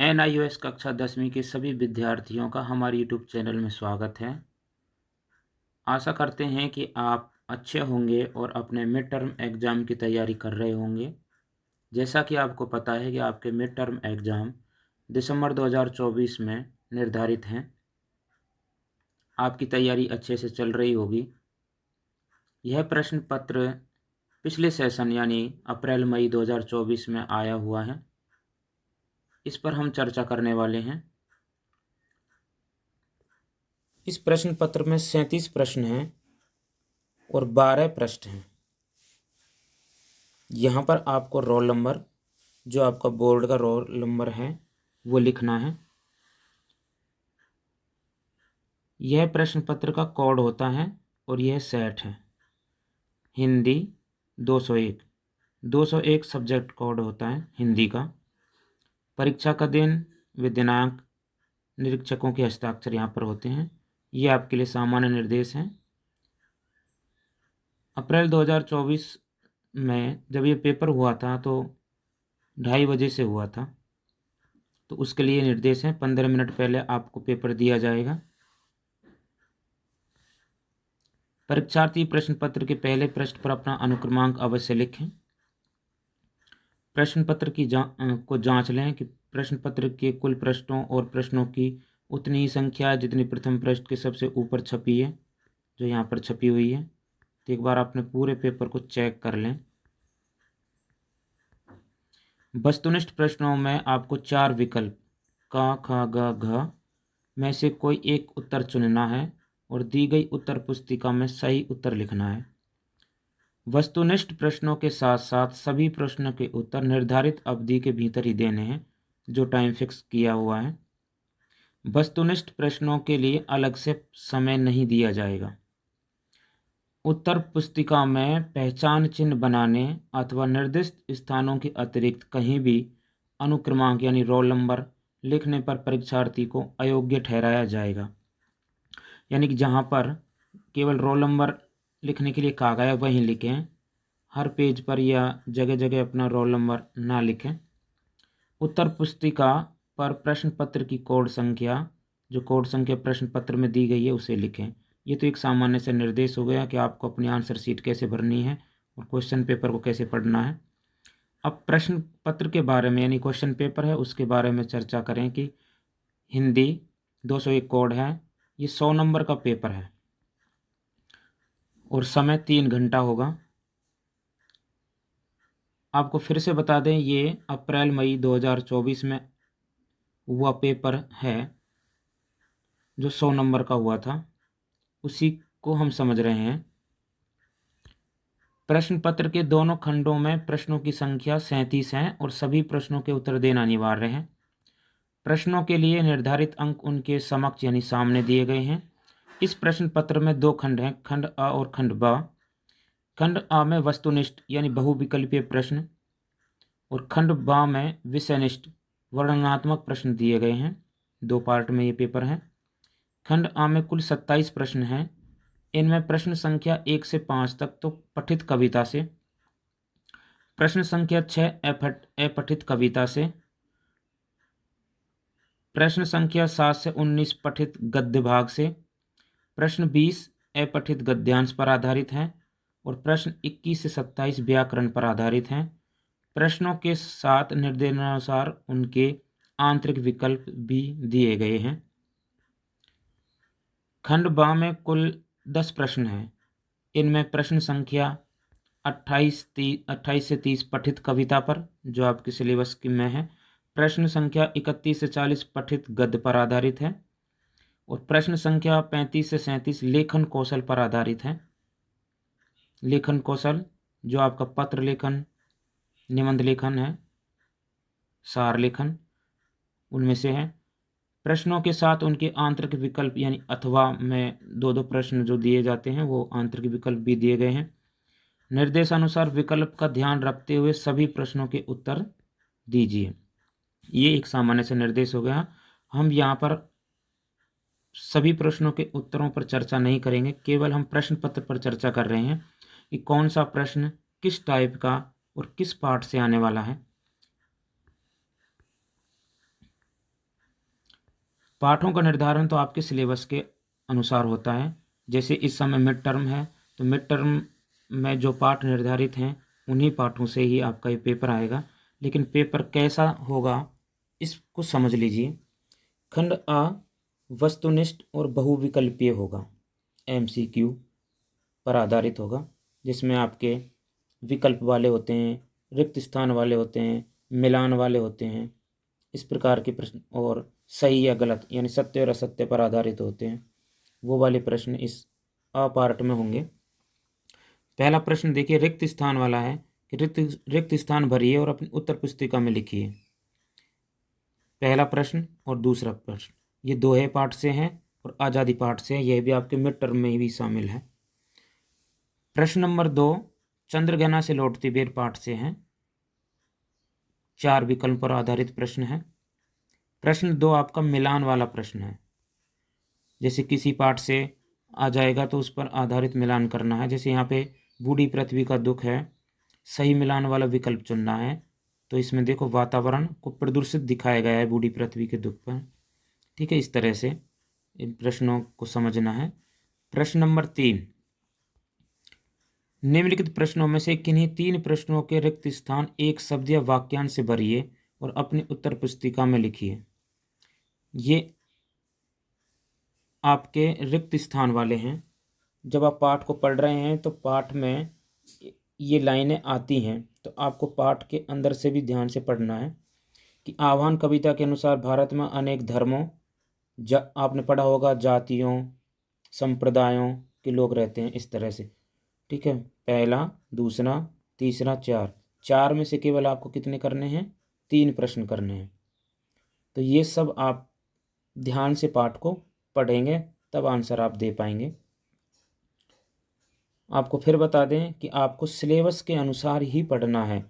NIOS कक्षा 10वीं के सभी विद्यार्थियों का हमारे YouTube चैनल में स्वागत है। आशा करते हैं कि आप अच्छे होंगे और अपने मिड टर्म एग्ज़ाम की तैयारी कर रहे होंगे। जैसा कि आपको पता है कि आपके मिड टर्म एग्ज़ाम दिसंबर 2024 में निर्धारित हैं। आपकी तैयारी अच्छे से चल रही होगी। यह प्रश्न पत्र पिछले सेशन यानी अप्रैल-मई 2024 में आया हुआ है। इस पर हम चर्चा करने वाले हैं। इस प्रश्न पत्र में 37 प्रश्न हैं और 12 पृष्ठ हैं। यहाँ पर आपको रोल नंबर, जो आपका बोर्ड का रोल नंबर है, वो लिखना है। यह प्रश्न पत्र का कोड होता है और यह सेट है। हिंदी 201 201 सब्जेक्ट कोड होता है हिंदी का। परीक्षा का दिन व दिनांक निरीक्षकों के हस्ताक्षर यहाँ पर होते हैं। ये आपके लिए सामान्य निर्देश हैं। अप्रैल 2024 में जब ये पेपर हुआ था तो 2:30 बजे से हुआ था, तो उसके लिए निर्देश हैं। 15 मिनट पहले आपको पेपर दिया जाएगा। परीक्षार्थी प्रश्न पत्र के पहले पृष्ठ पर अपना अनुक्रमांक अवश्य लिखें। प्रश्न पत्र को जांच लें कि प्रश्न पत्र के कुल पृष्ठों और प्रश्नों की उतनी ही संख्या है जितनी प्रथम पृष्ठ के सबसे ऊपर छपी है, जो यहाँ पर छपी हुई है। तो एक बार अपने पूरे पेपर को चेक कर लें। वस्तुनिष्ठ प्रश्नों में आपको 4 विकल्प क, ख, ग, घ में से कोई एक उत्तर चुनना है और दी गई उत्तर पुस्तिका में सही उत्तर लिखना है। वस्तुनिष्ठ प्रश्नों के साथ साथ सभी प्रश्नों के उत्तर निर्धारित अवधि के भीतर ही देने हैं, जो टाइम फिक्स किया हुआ है। वस्तुनिष्ठ प्रश्नों के लिए अलग से समय नहीं दिया जाएगा। उत्तर पुस्तिका में पहचान चिन्ह बनाने अथवा निर्दिष्ट स्थानों के अतिरिक्त कहीं भी अनुक्रमांक यानी रोल नंबर लिखने पर परीक्षार्थी को अयोग्य ठहराया जाएगा। यानी कि जहाँ पर केवल रोल नंबर लिखने के लिए कहा गया है वहीं लिखें। हर पेज पर या जगह जगह अपना रोल नंबर ना लिखें। उत्तर पुस्तिका पर प्रश्न पत्र की कोड संख्या, जो कोड संख्या प्रश्न पत्र में दी गई है, उसे लिखें। ये तो एक सामान्य से निर्देश हो गया कि आपको अपनी आंसर शीट कैसे भरनी है और क्वेश्चन पेपर को कैसे पढ़ना है। अब प्रश्न पत्र के बारे में यानी क्वेश्चन पेपर है उसके बारे में चर्चा करें कि हिंदी 201 कोड है। ये 100 नंबर का पेपर है और समय 3 घंटा होगा। आपको फिर से बता दें, ये अप्रैल-मई 2024 में हुआ पेपर है, जो 100 नंबर का हुआ था, उसी को हम समझ रहे हैं। प्रश्न पत्र के दोनों खंडों में प्रश्नों की संख्या 37 है और सभी प्रश्नों के उत्तर देना अनिवार्य है। प्रश्नों के लिए निर्धारित अंक उनके समक्ष यानी सामने दिए गए हैं। इस प्रश्न पत्र में 2 खंड हैं, खंड अ और खंड ब। खंड अ में वस्तुनिष्ठ यानी बहुविकल्पीय प्रश्न और खंड ब में विषयनिष्ठ वर्णनात्मक प्रश्न दिए गए हैं। 2 पार्ट में ये पेपर है। खंड अ में कुल 27 प्रश्न हैं। इनमें प्रश्न संख्या 1 से 5 तक तो पठित कविता से, प्रश्न संख्या 6 अपठित कविता से, प्रश्न संख्या 7 से 19 पठित गद्य भाग से, प्रश्न 20 अपठित गद्यांश पर आधारित हैं और प्रश्न 21 से 27 व्याकरण पर आधारित हैं। प्रश्नों के साथ निर्देशानुसार उनके आंतरिक विकल्प भी दिए गए हैं। खंड ब में कुल 10 प्रश्न हैं। इनमें प्रश्न संख्या 28 से 30 पठित कविता पर, जो आपके सिलेबस की में है। प्रश्न संख्या 31 से 40 पठित गद्य पर आधारित है और प्रश्न संख्या 35 से 37 लेखन कौशल पर आधारित है। लेखन कौशल जो आपका पत्र लेखन, निबंध लेखन है, सार लेखन, उनमें से है। प्रश्नों के साथ उनके आंतरिक विकल्प यानी अथवा में 2-2 प्रश्न जो दिए जाते हैं वो आंतरिक विकल्प भी दिए गए हैं। निर्देशानुसार विकल्प का ध्यान रखते हुए सभी प्रश्नों के उत्तर दीजिए। ये एक सामान्य से निर्देश हो गया। हम यहाँ पर सभी प्रश्नों के उत्तरों पर चर्चा नहीं करेंगे, केवल हम प्रश्न पत्र पर चर्चा कर रहे हैं कि कौन सा प्रश्न किस टाइप का और किस पार्ट से आने वाला है। पाठों का निर्धारण तो आपके सिलेबस के अनुसार होता है। जैसे इस समय मिड टर्म है, तो मिड टर्म में जो पाठ निर्धारित हैं उन्हीं पाठों से ही आपका ये पेपर आएगा। लेकिन पेपर कैसा होगा इसको समझ लीजिए। खंड आ वस्तुनिष्ठ और बहुविकल्पीय होगा, एमसीक्यू पर आधारित होगा, जिसमें आपके विकल्प वाले होते हैं, रिक्त स्थान वाले होते हैं, मिलान वाले होते हैं, इस प्रकार के प्रश्न, और सही या गलत यानी सत्य और असत्य पर आधारित होते हैं। वो वाले प्रश्न इस अ पार्ट में होंगे। पहला प्रश्न देखिए, रिक्त स्थान वाला है कि रिक्त स्थान भरिए और अपनी उत्तर पुस्तिका में लिखिए। पहला प्रश्न और दूसरा प्रश्न ये दोहे पाठ से हैं और आज़ादी पाठ से है, यह भी आपके मिड टर्म में भी शामिल है। प्रश्न नंबर 2 चंद्रगना से लौटती बेर पाठ से हैं, 4 विकल्प पर आधारित प्रश्न है। प्रश्न 2 आपका मिलान वाला प्रश्न है, जैसे किसी पाठ से आ जाएगा तो उस पर आधारित मिलान करना है। जैसे यहाँ पे बूढ़ी पृथ्वी का दुख है, सही मिलान वाला विकल्प चुनना है। तो इसमें देखो वातावरण को प्रदूषित दिखाया गया है बूढ़ी पृथ्वी के दुख पर। ठीक है, इस तरह से इन प्रश्नों को समझना है। प्रश्न नंबर 3 निम्नलिखित प्रश्नों में से किन्हीं 3 प्रश्नों के रिक्त स्थान एक शब्द या वाक्यांश से भरिए और अपनी उत्तर पुस्तिका में लिखिए। ये आपके रिक्त स्थान वाले हैं। जब आप पाठ को पढ़ रहे हैं तो पाठ में ये लाइनें आती हैं, तो आपको पाठ के अंदर से भी ध्यान से पढ़ना है कि आह्वान कविता के अनुसार भारत में अनेक धर्मों आपने पढ़ा होगा, जातियों संप्रदायों के लोग रहते हैं, इस तरह से। ठीक है, पहला दूसरा तीसरा चार में से केवल आपको कितने करने हैं, 3 प्रश्न करने हैं। तो ये सब आप ध्यान से पाठ को पढ़ेंगे तब आंसर आप दे पाएंगे। आपको फिर बता दें कि आपको सिलेबस के अनुसार ही पढ़ना है।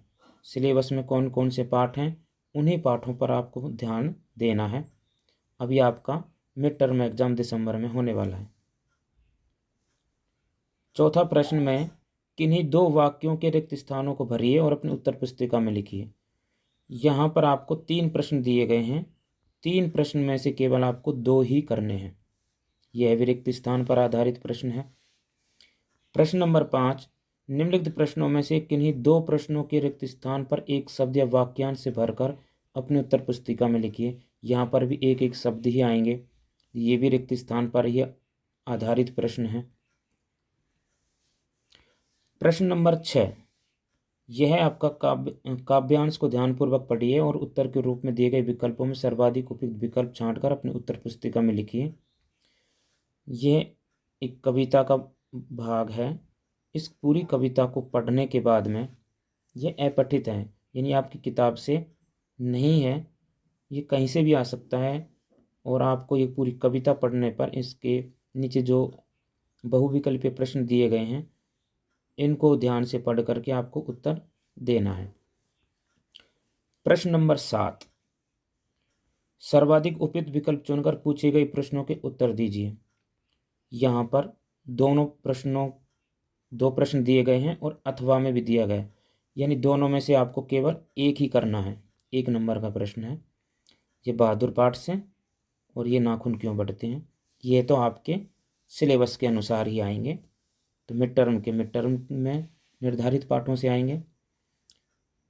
सिलेबस में कौन कौन से पाठ हैं उन्हीं पाठों पर आपको ध्यान देना है। अभी आपका मिड टर्म एग्जाम दिसंबर में होने वाला है। चौथा प्रश्न में किन्हीं 2 वाक्यों के रिक्त स्थानों को भरिए और अपनी उत्तर पुस्तिका में लिखिए। यहाँ पर आपको 3 प्रश्न दिए गए हैं, 3 प्रश्न में से केवल आपको 2 ही करने हैं। यह भी रिक्त स्थान पर आधारित प्रश्न है। प्रश्न नंबर 5 निम्नलिखित प्रश्नों में से किन्हीं 2 प्रश्नों के रिक्त स्थान पर एक शब्द या वाक्यांश से भरकर अपनी उत्तर पुस्तिका में लिखिए। यहाँ पर भी एक एक शब्द ही आएंगे, ये भी रिक्त स्थान पर ही आधारित प्रश्न है। प्रश्न नंबर 6 यह आपका काव्यांश को ध्यानपूर्वक पढ़िए और उत्तर के रूप में दिए गए विकल्पों में सर्वाधिक उपयुक्त विकल्प छांटकर अपनी उत्तर पुस्तिका में लिखिए। यह एक कविता का भाग है। इस पूरी कविता को पढ़ने के बाद में यह अपठित है, यानी आपकी किताब से नहीं है, ये कहीं से भी आ सकता है। और आपको ये पूरी कविता पढ़ने पर इसके नीचे जो बहुविकल्पीय प्रश्न दिए गए हैं इनको ध्यान से पढ़ करके आपको उत्तर देना है। प्रश्न नंबर 7 सर्वाधिक उपयुक्त विकल्प चुनकर पूछे गए प्रश्नों के उत्तर दीजिए। यहाँ पर 2 प्रश्न दिए गए हैं और अथवा में भी दिया गया है, यानी दोनों में से आपको केवल एक ही करना है। 1 नंबर का प्रश्न है। ये बहादुर पाठ से और ये नाखून क्यों बढ़ते हैं, ये तो आपके सिलेबस के अनुसार ही आएंगे। तो मिड टर्म में निर्धारित पाठों से आएंगे।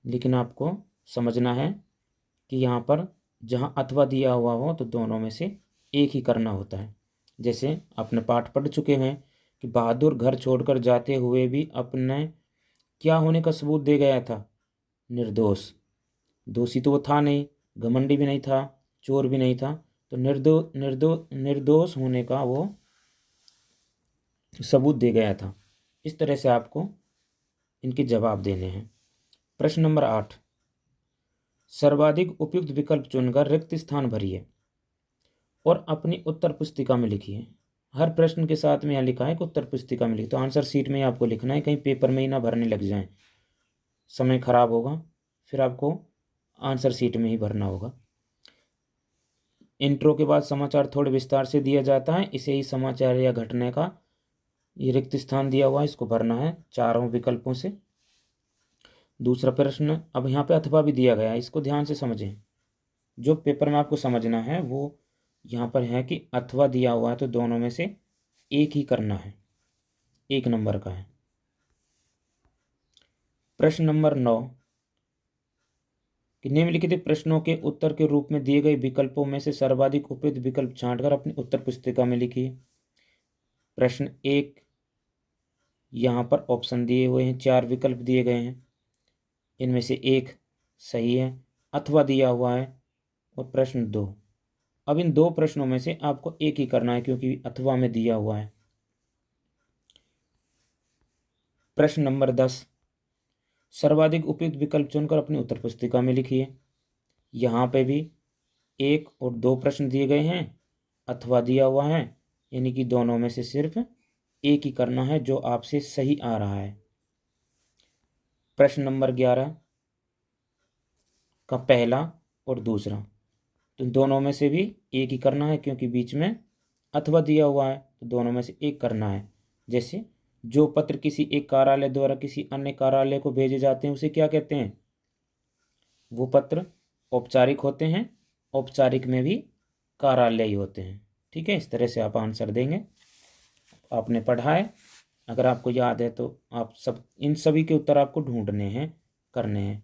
लेकिन आपको समझना है कि यहाँ पर जहाँ अथवा दिया हुआ हो तो दोनों में से एक ही करना होता है। जैसे आपने पाठ पढ़ चुके हैं कि बहादुर घर छोड़कर जाते हुए भी अपने क्या होने का सबूत दे गया था, निर्दोष। दोषी तो वो था नहीं, घमंडी भी नहीं था, चोर भी नहीं था, तो निर्दोष होने का वो सबूत दे गया था। इस तरह से आपको इनके जवाब देने हैं। प्रश्न नंबर 8 सर्वाधिक उपयुक्त विकल्प चुनकर रिक्त स्थान भरिए और अपनी उत्तर पुस्तिका में लिखिए। हर प्रश्न के साथ में यहाँ लिखा है कि उत्तर पुस्तिका में लिखिए, तो आंसर शीट में ही आपको लिखना है, कहीं पेपर में ही ना भरने लग जाएं, समय खराब होगा। फिर आपको आंसर शीट में ही भरना होगा। इंट्रो के बाद समाचार थोड़े विस्तार से दिया जाता है, इसे ही समाचार या घटना का ये रिक्त स्थान दिया हुआ है, इसको भरना है 4 विकल्पों से। दूसरा प्रश्न, अब यहाँ पे अथवा भी दिया गया है, इसको ध्यान से समझें। जो पेपर में आपको समझना है वो यहाँ पर है कि अथवा दिया हुआ है तो दोनों में से एक ही करना है, 1 नंबर का है। प्रश्न नंबर 9 कि निम्नलिखित प्रश्नों के उत्तर के रूप में दिए गए विकल्पों में से सर्वाधिक उपयुक्त विकल्प छांटकर अपनी उत्तर पुस्तिका में लिखिए। प्रश्न 1, यहाँ पर ऑप्शन दिए हुए हैं, 4 विकल्प दिए गए हैं, इनमें से एक सही है, अथवा दिया हुआ है। और प्रश्न 2, अब इन 2 प्रश्नों में से आपको एक ही करना है क्योंकि अथवा में दिया हुआ है। प्रश्न नंबर 10, सर्वाधिक उपयुक्त विकल्प चुनकर अपनी उत्तर पुस्तिका में लिखिए। यहाँ पे भी 1 और 2 प्रश्न दिए गए हैं, अथवा दिया हुआ है, यानी कि दोनों में से सिर्फ एक ही करना है जो आपसे सही आ रहा है। प्रश्न नंबर 11 का पहला और दूसरा, तो दोनों में से भी एक ही करना है क्योंकि बीच में अथवा दिया हुआ है, तो दोनों में से एक करना है। जैसे जो पत्र किसी एक कार्यालय द्वारा किसी अन्य कार्यालय को भेजे जाते हैं उसे क्या कहते हैं? वो पत्र औपचारिक होते हैं, औपचारिक में भी कार्यालय ही होते हैं। ठीक है, इस तरह से आप आंसर देंगे। आपने पढ़ा है, अगर आपको याद है तो आप सब इन सभी के उत्तर आपको ढूंढने हैं, करने हैं।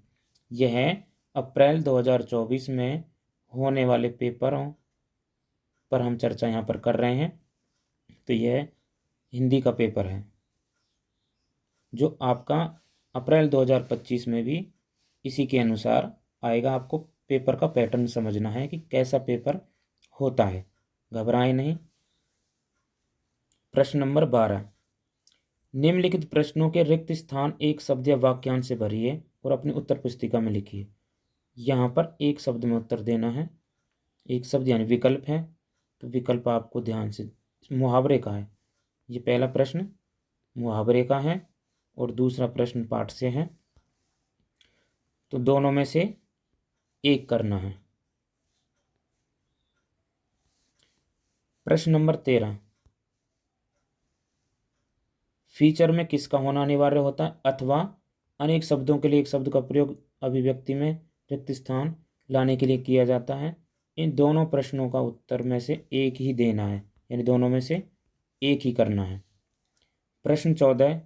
यह है अप्रैल 2024 में होने वाले पेपरों पर हम चर्चा यहाँ पर कर रहे हैं। तो यह हिंदी का पेपर है जो आपका अप्रैल 2025 में भी इसी के अनुसार आएगा। आपको पेपर का पैटर्न समझना है कि कैसा पेपर होता है, घबराएं नहीं। प्रश्न नंबर 12, निम्नलिखित प्रश्नों के रिक्त स्थान एक शब्द या वाक्यांश से भरिए और अपनी उत्तर पुस्तिका में लिखिए। यहाँ पर एक शब्द में उत्तर देना है, एक शब्द यानी विकल्प है, तो विकल्प आपको ध्यान से, मुहावरे का है। ये पहला प्रश्न मुहावरे का है और दूसरा प्रश्न पाठ से है, तो दोनों में से एक करना है। प्रश्न नंबर 13, फीचर में किसका होना अनिवार्य होता है? अथवा अनेक शब्दों के लिए एक शब्द का प्रयोग अभिव्यक्ति में रिक्त स्थान लाने के लिए किया जाता है। इन दोनों प्रश्नों का उत्तर में से एक ही देना है, यानी दोनों में से एक ही करना है। प्रश्न 14,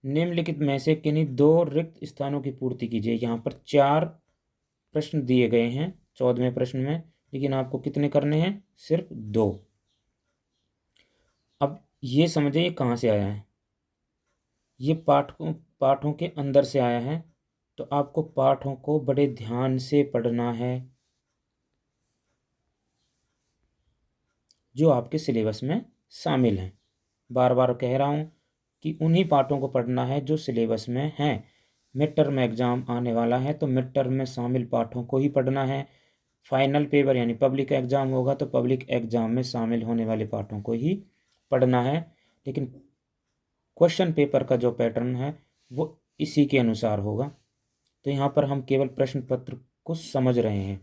निम्नलिखित में से किन्हीं 2 रिक्त स्थानों की पूर्ति कीजिए। यहाँ पर 4 प्रश्न दिए गए हैं 14वें प्रश्न में, लेकिन आपको कितने करने हैं? सिर्फ 2। अब ये समझे ये कहाँ से आया है। ये पाठों के अंदर से आया है, तो आपको पाठों को बड़े ध्यान से पढ़ना है जो आपके सिलेबस में शामिल हैं। बार बार कह रहा हूँ कि उन्हीं पाठों को पढ़ना है जो सिलेबस में हैं। मिड टर्म एग्ज़ाम आने वाला है तो मिड टर्म में शामिल पाठों को ही पढ़ना है। फाइनल पेपर यानी पब्लिक एग्ज़ाम होगा तो पब्लिक एग्ज़ाम में शामिल होने वाले पाठों को ही पढ़ना है। लेकिन क्वेश्चन पेपर का जो पैटर्न है वो इसी के अनुसार होगा। तो यहाँ पर हम केवल प्रश्न पत्र को समझ रहे हैं।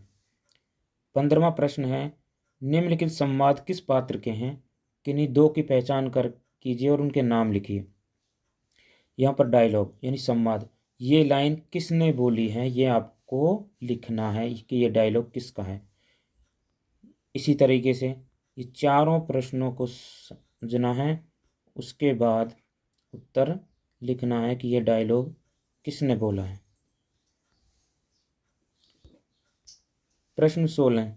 15वां प्रश्न है, निम्नलिखित संवाद किस पात्र के हैं? किन्हीं 2 की पहचान कर कीजिए और उनके नाम लिखिए। यहाँ पर डायलॉग यानी संवाद, ये लाइन किसने बोली है ये आपको लिखना है कि ये डायलॉग किसका है। इसी तरीके से ये चारों प्रश्नों को समझना है, उसके बाद उत्तर लिखना है कि ये डायलॉग किसने बोला है। प्रश्न 16,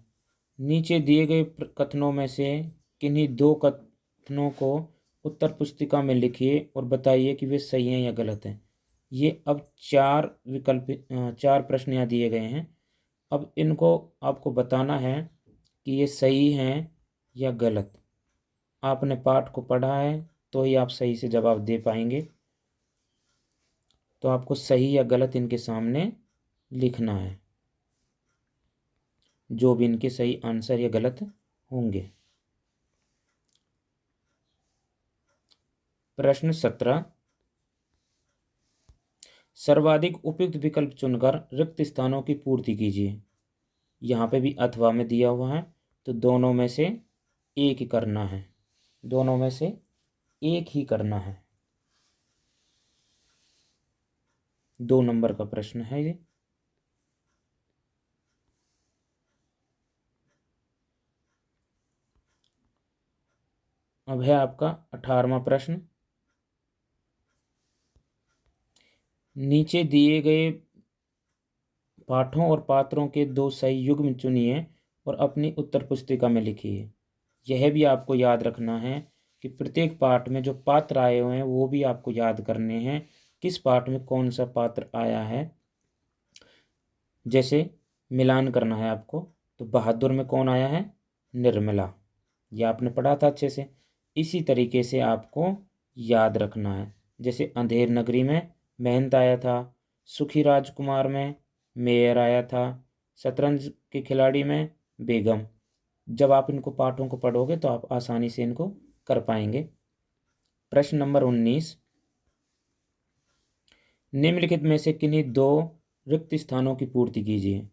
नीचे दिए गए कथनों में से किन्हीं 2 कथनों को उत्तर पुस्तिका में लिखिए और बताइए कि वे सही हैं या गलत हैं। ये अब 4 प्रश्न यहाँ दिए गए हैं। अब इनको आपको बताना है कि ये सही हैं या गलत। आपने पाठ को पढ़ा है तो ही आप सही से जवाब दे पाएंगे। तो आपको सही या गलत इनके सामने लिखना है, जो भी इनके सही आंसर या गलत होंगे। प्रश्न 17, सर्वाधिक उपयुक्त विकल्प चुनकर रिक्त स्थानों की पूर्ति कीजिए। यहाँ पे भी अथवा में दिया हुआ है तो दोनों में से एक ही करना है, दोनों में से एक ही करना है। 2 नंबर का प्रश्न है ये। अब है आपका 18वां प्रश्न। नीचे दिए गए पाठों और पात्रों के दो सही युग्म चुनिए और अपनी उत्तर पुस्तिका में लिखिए। यह भी आपको याद रखना है कि प्रत्येक पाठ में जो पात्र आए हुए हैं वो भी आपको याद करने हैं, किस पाठ में कौन सा पात्र आया है। जैसे मिलान करना है आपको, तो बहादुर में कौन आया है? निर्मला। ये आपने पढ़ा था अच्छे से। इसी तरीके से आपको याद रखना है। जैसे अंधेर नगरी में महंत आया था, सुखी राजकुमार में मेयर आया था, शतरंज के खिलाड़ी में बेगम। जब आप इनको पाठों को पढ़ोगे तो आप आसानी से इनको कर पाएंगे। प्रश्न नंबर 19, निम्नलिखित में से किन्हीं दो रिक्त स्थानों की पूर्ति कीजिए।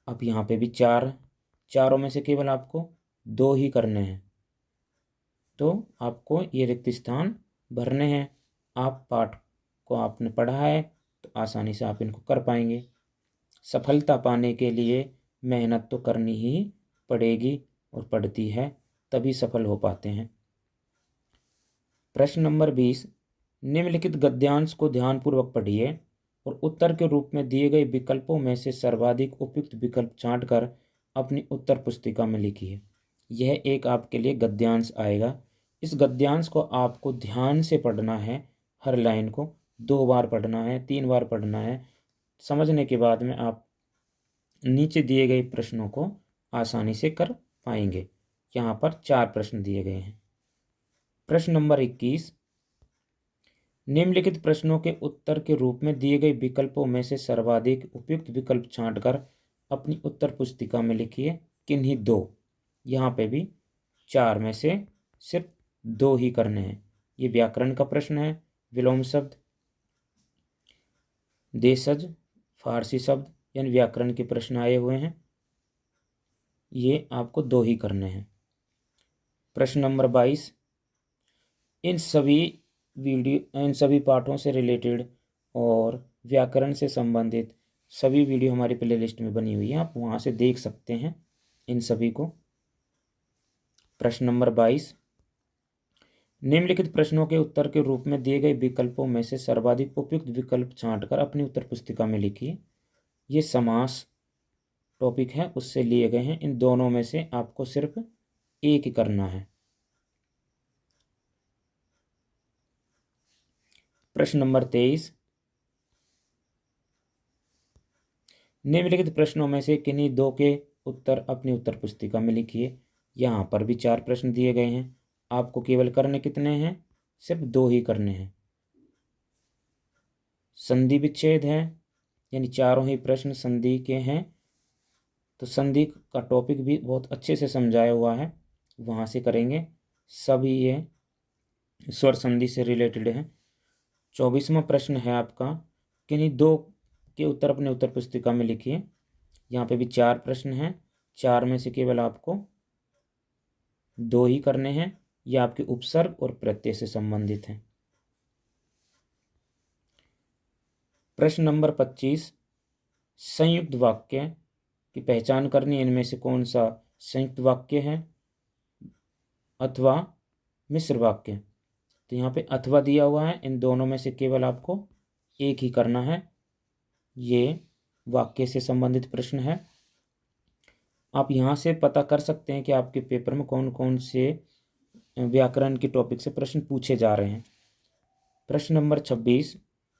अब यहाँ पे भी चारों में से केवल आपको दो ही करने हैं, तो आपको ये रिक्त स्थान भरने हैं। आप पाठ को आपने पढ़ा है तो आसानी से आप इनको कर पाएंगे। सफलता पाने के लिए मेहनत तो करनी ही पड़ेगी और पड़ती है, तभी सफल हो पाते हैं। प्रश्न नंबर 20, निम्नलिखित गद्यांश को ध्यानपूर्वक पढ़िए और उत्तर के रूप में दिए गए विकल्पों में से सर्वाधिक उपयुक्त विकल्प छांटकर अपनी उत्तर पुस्तिका में लिखिए। यह एक आपके लिए गद्यांश आएगा। इस गद्यांश को आपको ध्यान से पढ़ना है। हर लाइन को 2 बार पढ़ना है, 3 बार पढ़ना है। समझने के बाद में आप नीचे दिए गए प्रश्नों को आसानी से कर पाएंगे। यहाँ पर 4 प्रश्न दिए गए हैं। प्रश्न नंबर 21, निम्नलिखित प्रश्नों के उत्तर के रूप में दिए गए विकल्पों में से सर्वाधिक उपयुक्त विकल्प छांटकर अपनी उत्तर पुस्तिका में लिखिए। किन्हीं दो, यहाँ पे भी 4 में से सिर्फ 2 ही करने हैं। ये व्याकरण का प्रश्न है। विलोम शब्द, देशज, फारसी शब्द यानी व्याकरण के प्रश्न आए हुए हैं। ये आपको 2 ही करने हैं। प्रश्न नंबर 22, इन सभी पाठों से रिलेटेड और व्याकरण से संबंधित सभी वीडियो हमारी प्लेलिस्ट में बनी हुई है, आप वहाँ से देख सकते हैं इन सभी को। प्रश्न नंबर 22, निम्नलिखित प्रश्नों के उत्तर के रूप में दिए गए विकल्पों में से सर्वाधिक उपयुक्त विकल्प छांटकर अपनी उत्तर पुस्तिका में लिखिए। ये समास टॉपिक है, उससे लिए गए हैं। इन दोनों में से आपको सिर्फ एक ही करना है। प्रश्न नंबर 23, निम्नलिखित प्रश्नों में से किन्हीं दो के उत्तर अपनी उत्तर पुस्तिका में लिखिए। यहाँ पर भी 4 प्रश्न दिए गए हैं। आपको केवल करने कितने हैं? सिर्फ 2 ही करने हैं। संधि विच्छेद है, यानी चारों ही प्रश्न संधि के हैं, तो संधि का टॉपिक भी बहुत अच्छे से समझाया हुआ है, वहाँ से करेंगे। सभी ये स्वर संधि से रिलेटेड है। 24वां प्रश्न है आपका, किन्हीं दो के उत्तर अपने उत्तर पुस्तिका में लिखिए। यहाँ पे भी 4 प्रश्न हैं। 4 में से केवल आपको 2 ही करने हैं। ये आपके उपसर्ग और प्रत्यय से संबंधित हैं। प्रश्न नंबर 25, संयुक्त वाक्य की पहचान करनी। इनमें से कौन सा संयुक्त वाक्य है अथवा मिश्र वाक्य? तो यहाँ पे अथवा दिया हुआ है। इन दोनों में से केवल आपको एक ही करना है। ये वाक्य से संबंधित प्रश्न है। आप यहाँ से पता कर सकते हैं कि आपके पेपर में कौन कौन से व्याकरण के टॉपिक से प्रश्न पूछे जा रहे हैं। प्रश्न नंबर 26,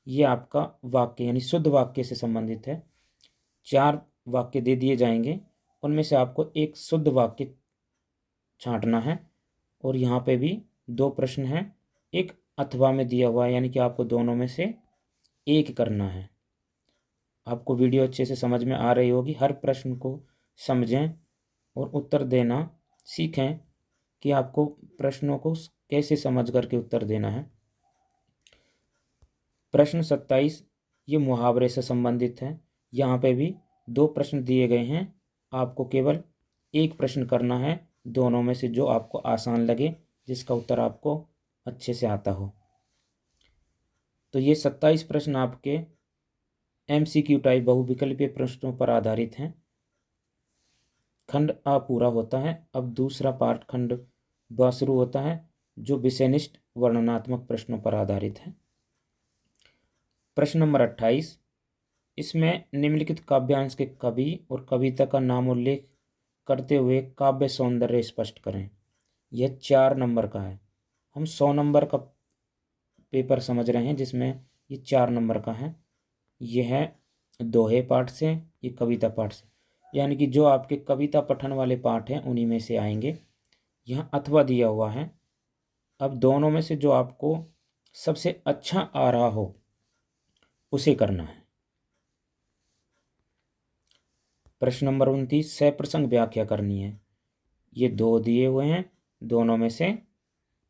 ये आपका वाक्य यानी शुद्ध वाक्य से संबंधित है। 4 वाक्य दे दिए जाएंगे, उनमें से आपको एक शुद्ध वाक्य छांटना है। और यहाँ पे भी 2 प्रश्न हैं। एक अथवा में दिया हुआ है, यानी कि आपको दोनों में से एक करना है। आपको वीडियो अच्छे से समझ में आ रही होगी। हर प्रश्न को समझें और उत्तर देना सीखें कि आपको प्रश्नों को कैसे समझ करके उत्तर देना है। प्रश्न 27, ये मुहावरे से संबंधित है। यहाँ पे भी 2 प्रश्न दिए गए हैं। आपको केवल एक प्रश्न करना है, दोनों में से जो आपको आसान लगे, जिसका उत्तर आपको अच्छे से आता हो। तो ये 27 प्रश्न आपके MCQ टाइप बहुविकल्पीय प्रश्नों पर आधारित हैं। खंड आ पूरा होता है। अब दूसरा पार्ट खंड ब शुरू होता है। जो विषयनिष्ठ वर्णनात्मक प्रश्नों पर आधारित है। प्रश्न नंबर 28, इसमें निम्नलिखित काव्यांश के कवि और कविता का नाम उल्लेख करते हुए काव्य सौंदर्य स्पष्ट करें। यह 4 नंबर का है। हम 100 नंबर का पेपर समझ रहे हैं जिसमें ये 4 नंबर का है। यह है दोहे पाठ से, ये कविता पाठ से, यानी कि जो आपके कविता पठन वाले पाठ हैं उन्हीं में से आएंगे। यहाँ अथवा दिया हुआ है। अब दोनों में से जो आपको सबसे अच्छा आ रहा हो उसे करना है। प्रश्न नंबर 29, सप्रसंग व्याख्या करनी है। ये 2 दिए हुए हैं, दोनों में से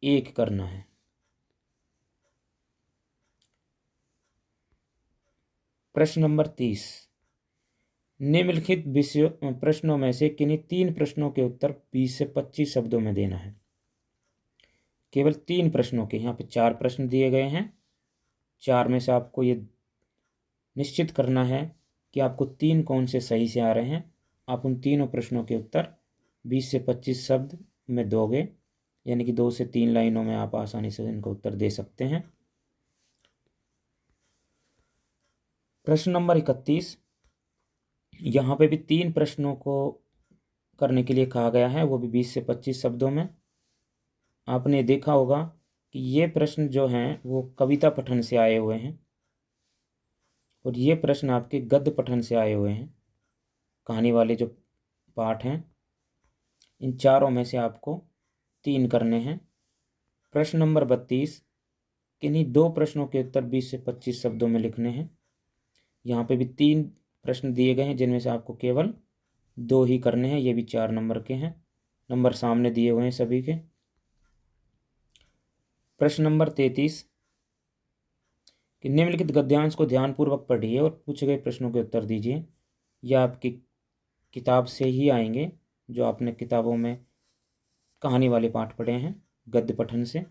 एक करना है। प्रश्न नंबर 30, निम्नलिखित विषय प्रश्नों में से किन्हीं 3 प्रश्नों के उत्तर 20 से 25 शब्दों में देना है। केवल 3 प्रश्नों के, यहाँ पे 4 प्रश्न दिए गए हैं। 4 में से आपको ये निश्चित करना है कि आपको 3 कौन से सही से आ रहे हैं। आप उन तीनों प्रश्नों के उत्तर 20 से 25 शब्द में दोगे, यानी कि 2 से 3 लाइनों में आप आसानी से इनका उत्तर दे सकते हैं। प्रश्न नंबर 31, यहाँ पे भी 3 प्रश्नों को करने के लिए कहा गया है, वो भी 20 से 25 शब्दों में। आपने देखा होगा कि ये प्रश्न जो हैं वो कविता पठन से आए हुए हैं और ये प्रश्न आपके गद्य पठन से आए हुए हैं। कहानी वाले जो पाठ हैं, इन चारों में से आपको 3 करने हैं। प्रश्न नंबर 32, किन्हीं 2 प्रश्नों के उत्तर 20 से 25 शब्दों में लिखने हैं। यहाँ पे भी 3 प्रश्न दिए गए हैं जिनमें से आपको केवल 2 ही करने हैं। ये भी 4 नंबर के हैं, नंबर सामने दिए हुए हैं सभी के। प्रश्न नंबर 33, कि निम्नलिखित गद्यांश को ध्यानपूर्वक पढ़िए और पूछे गए प्रश्नों के उत्तर दीजिए। यह आपकी किताब से ही आएंगे, जो आपने किताबों में कहानी वाले पाठ पढ़े हैं गद्य पठन से।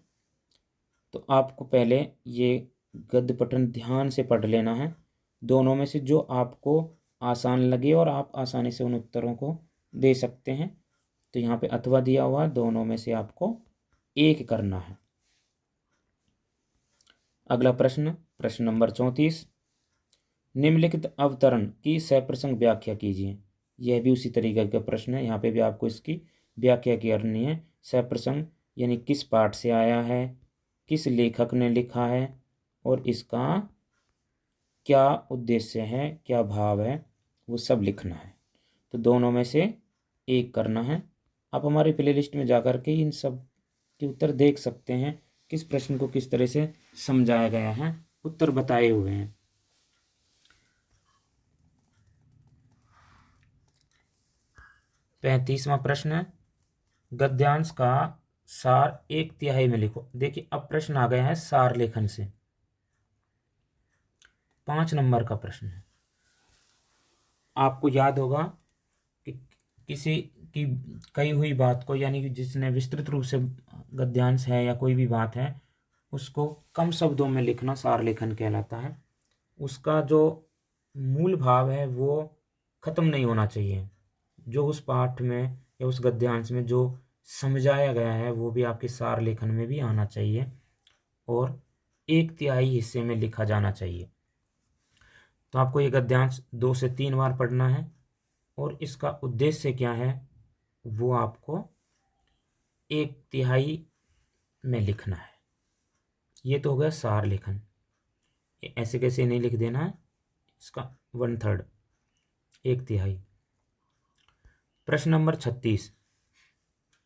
तो आपको पहले ये गद्य पठन ध्यान से पढ़ लेना है। दोनों में से जो आपको आसान लगे और आप आसानी से उन उत्तरों को दे सकते हैं। तो यहाँ पे अथवा दिया हुआ, दोनों में से आपको एक करना है। अगला प्रश्न, प्रश्न नंबर 34, निम्नलिखित अवतरण की सप्रसंग व्याख्या कीजिए। यह भी उसी तरीके का प्रश्न है। यहाँ पे भी आपको इसकी व्याख्या करनी है। सप्रसंग यानी किस पाठ से आया है, किस लेखक ने लिखा है और इसका क्या उद्देश्य है, क्या भाव है, वो सब लिखना है। तो दोनों में से एक करना है। आप हमारी प्लेलिस्ट में जाकर के इन सब के उत्तर देख सकते हैं, किस प्रश्न को किस तरह से समझाया गया है, उत्तर बताए हुए हैं। 35वां प्रश्न है, गद्यांश का सार 1/3 में लिखो। देखिए अब प्रश्न आ गया है सार लेखन से। 5 नंबर का प्रश्न है। आपको याद होगा कि किसी की कही हुई बात को, यानी कि जिसने विस्तृत रूप से गद्यांश है या कोई भी बात है, उसको कम शब्दों में लिखना सार लेखन कहलाता है। उसका जो मूल भाव है वो खत्म नहीं होना चाहिए। जो उस पाठ में या उस गद्यांश में जो समझाया गया है वो भी आपके सार लेखन में भी आना चाहिए और 1/3 हिस्से में लिखा जाना चाहिए। तो आपको ये गद्यांश 2 से 3 बार पढ़ना है और इसका उद्देश्य क्या है वो आपको 1/3 में लिखना है। ये तो हो गया सार लेखन। ऐसे कैसे नहीं लिख देना है, इसका 1/3, 1/3। प्रश्न नंबर 36,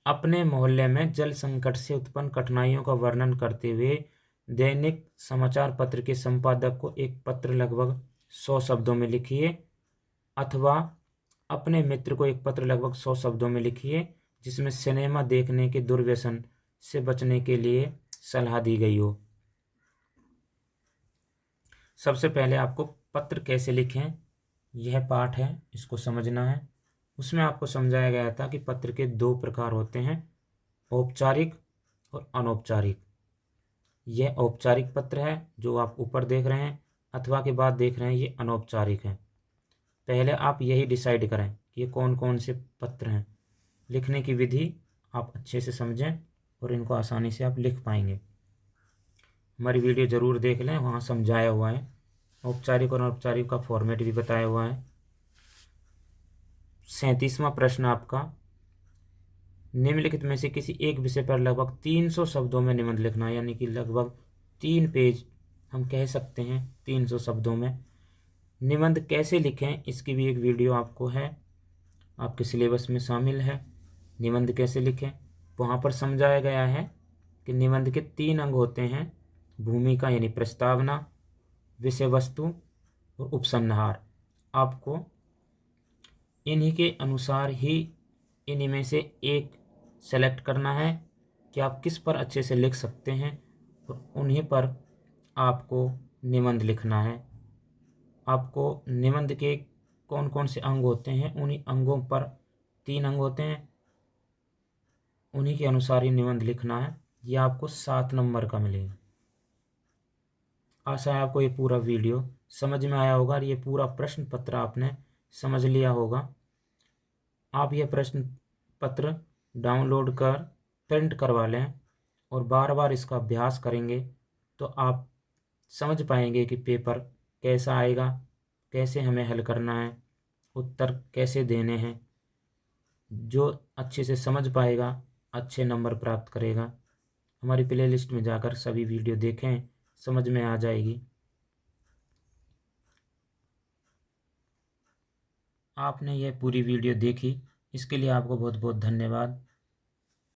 अपने मोहल्ले में जल संकट से उत्पन्न कठिनाइयों का वर्णन करते हुए दैनिक समाचार पत्र के संपादक को एक पत्र लगभग 100 शब्दों में लिखिए, अथवा अपने मित्र को एक पत्र लगभग 100 शब्दों में लिखिए जिसमें सिनेमा देखने के दुर्व्यसन से बचने के लिए सलाह दी गई हो। सबसे पहले आपको पत्र कैसे लिखें यह पाठ है, इसको समझना है। उसमें आपको समझाया गया था कि पत्र के 2 प्रकार होते हैं, औपचारिक और अनौपचारिक। यह औपचारिक पत्र है जो आप ऊपर देख रहे हैं, अथवा के बाद देख रहे हैं ये अनौपचारिक है। पहले आप यही डिसाइड करें कि ये कौन कौन से पत्र हैं। लिखने की विधि आप अच्छे से समझें और इनको आसानी से आप लिख पाएंगे। हमारी वीडियो ज़रूर देख लें, वहाँ समझाया हुआ है, औपचारिक और अनौपचारिक का फॉर्मेट भी बताया हुआ है। 37वां प्रश्न आपका, निम्नलिखित में से किसी एक विषय पर लगभग 300 शब्दों में निबंध लिखना है, यानी कि लगभग 3 पेज हम कह सकते हैं 300 शब्दों में। निबंध कैसे लिखें इसकी भी एक वीडियो आपको है, आपके सिलेबस में शामिल है। निबंध कैसे लिखें वहाँ पर समझाया गया है कि निबंध के 3 अंग होते हैं, भूमिका यानी प्रस्तावना, विषय वस्तु और उपसंहार। आपको इन्हीं के अनुसार ही इन्हीं में से एक सेलेक्ट करना है कि आप किस पर अच्छे से लिख सकते हैं, और उन्हीं पर आपको निबंध लिखना है। आपको निबंध के कौन कौन से अंग होते हैं, उन्हीं अंगों पर 3 अंग होते हैं, उन्हीं के अनुसार ही निबंध लिखना है। यह आपको 7 नंबर का मिलेगा। आशा है आपको ये पूरा वीडियो समझ में आया होगा और ये पूरा प्रश्न पत्र आपने समझ लिया होगा। आप ये प्रश्न पत्र डाउनलोड कर प्रिंट करवा लें और बार बार इसका अभ्यास करेंगे तो आप समझ पाएंगे कि पेपर कैसा आएगा, कैसे हमें हल करना है, उत्तर कैसे देने हैं। जो अच्छे से समझ पाएगा अच्छे नंबर प्राप्त करेगा। हमारी प्लेलिस्ट में जाकर सभी वीडियो देखें, समझ में आ जाएगी। आपने यह पूरी वीडियो देखी, इसके लिए आपको बहुत बहुत धन्यवाद।